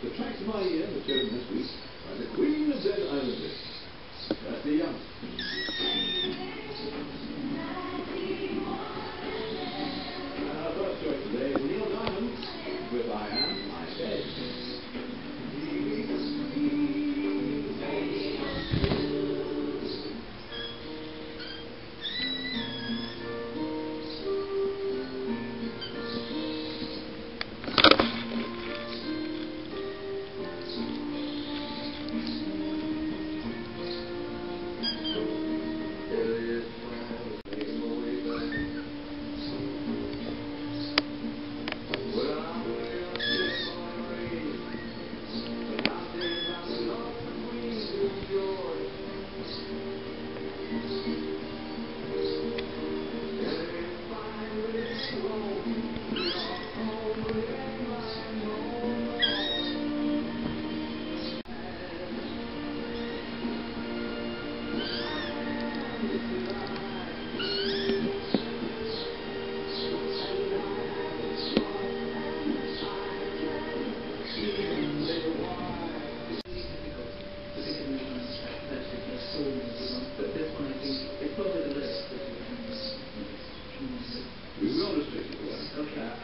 The tracks of my ear were chosen this week by the Queen of Dead Islanders, Kirsty Young. And our first choice today is Neil Diamond with I Am My Bed.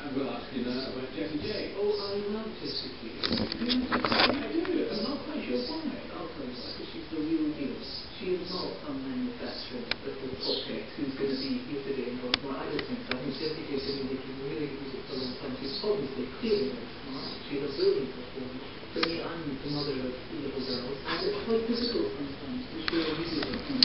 And we'll ask you now about Jessie J. Oh, I love Jessie J. I do. I'm not quite sure why. I'll tell you why, because she's the real deal. She is not a manufactured little pocket who's going to be here today and gone, well, I don't think so. I think Jessie J's been making really good music for a long time. She's obviously clearly smart. She's a brilliant performer. For me, I'm the mother of little girls, and it's quite difficult sometimes to share music with them.